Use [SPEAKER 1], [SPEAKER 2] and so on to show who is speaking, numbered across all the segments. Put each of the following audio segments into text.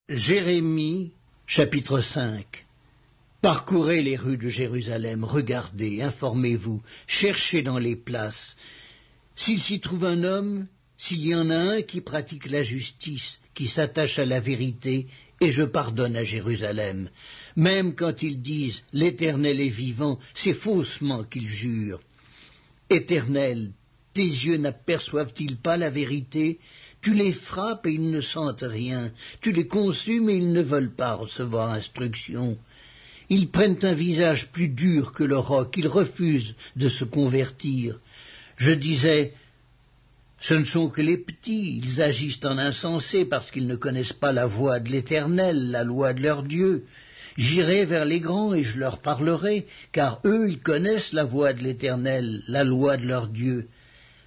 [SPEAKER 1] Jérémie, chapitre 5. Parcourez les rues de Jérusalem, regardez, informez-vous, cherchez dans les places. S'il s'y trouve un homme, s'il y en a un qui pratique la justice, qui s'attache à la vérité, et je pardonne à Jérusalem. Même quand ils disent « l'Éternel est vivant », c'est faussement qu'ils jurent. Éternel, tes yeux n'aperçoivent-ils pas la vérité ? Tu les frappes et ils ne sentent rien. Tu les consumes et ils ne veulent pas recevoir instruction. Ils prennent un visage plus dur que le roc. Ils refusent de se convertir. Je disais, ce ne sont que les petits. Ils agissent en insensés parce qu'ils ne connaissent pas la voie de l'Éternel, la loi de leur Dieu. J'irai vers les grands et je leur parlerai, car eux, ils connaissent la voie de l'Éternel, la loi de leur Dieu.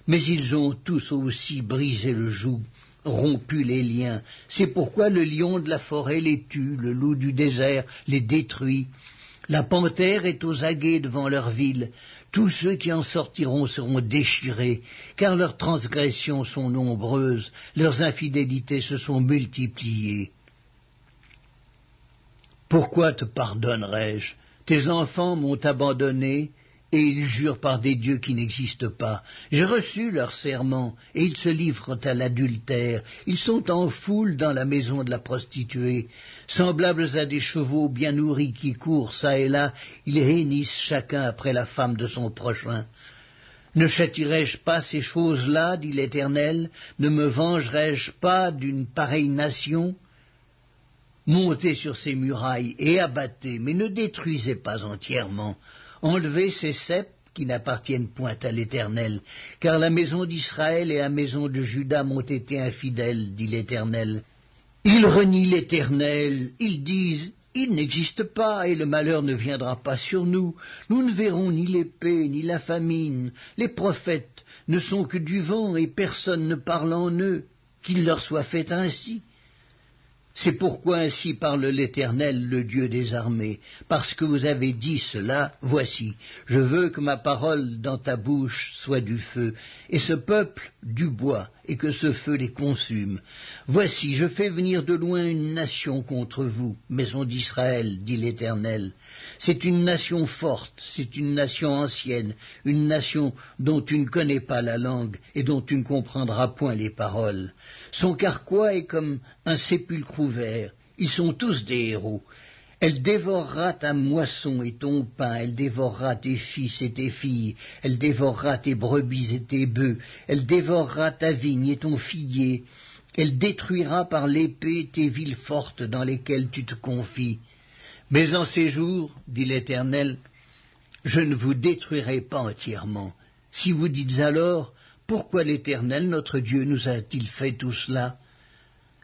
[SPEAKER 1] Mais ils ont tous aussi brisé le joug, rompu les liens. C'est pourquoi le lion de la forêt les tue, le loup du désert les détruit. La panthère est aux aguets devant leur ville. Tous ceux qui en sortiront seront déchirés, car leurs transgressions sont nombreuses, leurs infidélités se sont multipliées. Pourquoi te pardonnerai-je? Tes enfants m'ont abandonné, et ils jurent par des dieux qui n'existent pas. J'ai reçu leur serment, et ils se livrent à l'adultère. Ils sont en foule dans la maison de la prostituée. Semblables à des chevaux bien nourris qui courent çà et là, ils hennissent chacun après la femme de son prochain. Ne châtierai-je pas ces choses-là, dit l'Éternel? Ne me vengerai-je pas d'une pareille nation? Montez sur ces murailles et abattez, mais ne détruisez pas entièrement. Enlevez ces ceps qui n'appartiennent point à l'Éternel, car la maison d'Israël et la maison de Juda m'ont été infidèles, dit l'Éternel. Ils renient l'Éternel, ils disent, il n'existe pas, et le malheur ne viendra pas sur nous. Nous ne verrons ni l'épée, ni la famine. Les prophètes ne sont que du vent, et personne ne parle en eux. Qu'il leur soit fait ainsi. C'est pourquoi ainsi parle l'Éternel, le Dieu des armées. Parce que vous avez dit cela, voici, je veux que ma parole dans ta bouche soit du feu, et ce peuple du bois, et que ce feu les consume. Voici, je fais venir de loin une nation contre vous, maison d'Israël, dit l'Éternel. C'est une nation forte, c'est une nation ancienne, une nation dont tu ne connais pas la langue, et dont tu ne comprendras point les paroles. Son carquois est comme un sépulcre ouvert, ils sont tous des héros. Elle dévorera ta moisson et ton pain, elle dévorera tes fils et tes filles, elle dévorera tes brebis et tes bœufs, elle dévorera ta vigne et ton figuier, elle détruira par l'épée tes villes fortes dans lesquelles tu te confies. Mais en ces jours, dit l'Éternel, je ne vous détruirai pas entièrement. Si vous dites alors, pourquoi l'Éternel, notre Dieu, nous a-t-il fait tout cela?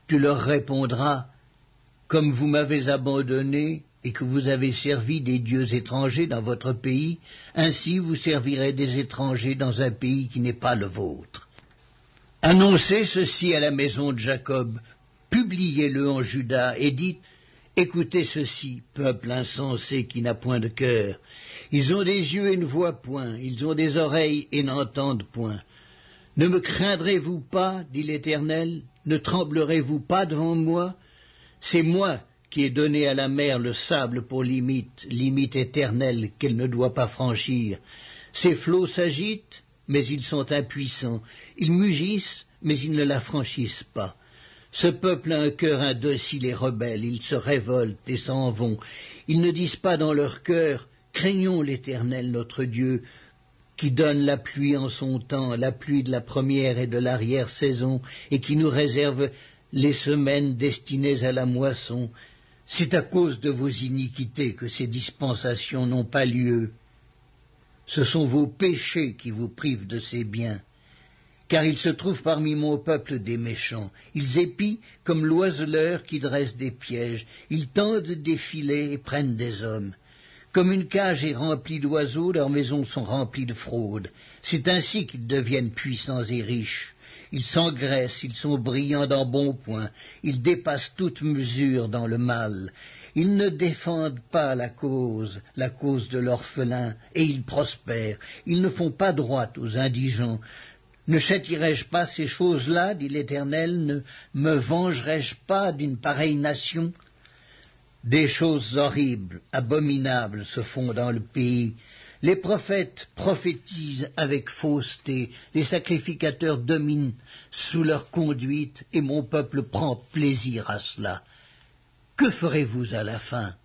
[SPEAKER 1] Tu leur répondras, comme vous m'avez abandonné et que vous avez servi des dieux étrangers dans votre pays, ainsi vous servirez des étrangers dans un pays qui n'est pas le vôtre. Annoncez ceci à la maison de Jacob, publiez-le en Juda et dites, écoutez ceci, peuple insensé qui n'a point de cœur. Ils ont des yeux et ne voient point, ils ont des oreilles et n'entendent point. Ne me craindrez-vous pas, dit l'Éternel, ne tremblerez-vous pas devant moi? C'est moi qui ai donné à la mer le sable pour limite, limite éternelle qu'elle ne doit pas franchir. Ses flots s'agitent, mais ils sont impuissants. Ils mugissent, mais ils ne la franchissent pas. Ce peuple a un cœur indocile et rebelle, ils se révoltent et s'en vont. Ils ne disent pas dans leur cœur, craignons l'Éternel notre Dieu, qui donne la pluie en son temps, la pluie de la première et de l'arrière-saison, et qui nous réserve les semaines destinées à la moisson. C'est à cause de vos iniquités que ces dispensations n'ont pas lieu. Ce sont vos péchés qui vous privent de ces biens. Car il se trouve parmi mon peuple des méchants. Ils épient comme l'oiseleur qui dresse des pièges. Ils tendent des filets et prennent des hommes. Comme une cage est remplie d'oiseaux, leurs maisons sont remplies de fraude. C'est ainsi qu'ils deviennent puissants et riches. Ils s'engraissent, ils sont brillants d'embonpoint, ils dépassent toute mesure dans le mal. Ils ne défendent pas la cause de l'orphelin, et ils prospèrent. Ils ne font pas droit aux indigents. Ne châtierai-je pas ces choses-là, dit l'Éternel, ne me vengerai-je pas d'une pareille nation? Des choses horribles, abominables se font dans le pays. Les prophètes prophétisent avec fausseté, les sacrificateurs dominent sous leur conduite, et mon peuple prend plaisir à cela. Que ferez-vous à la fin?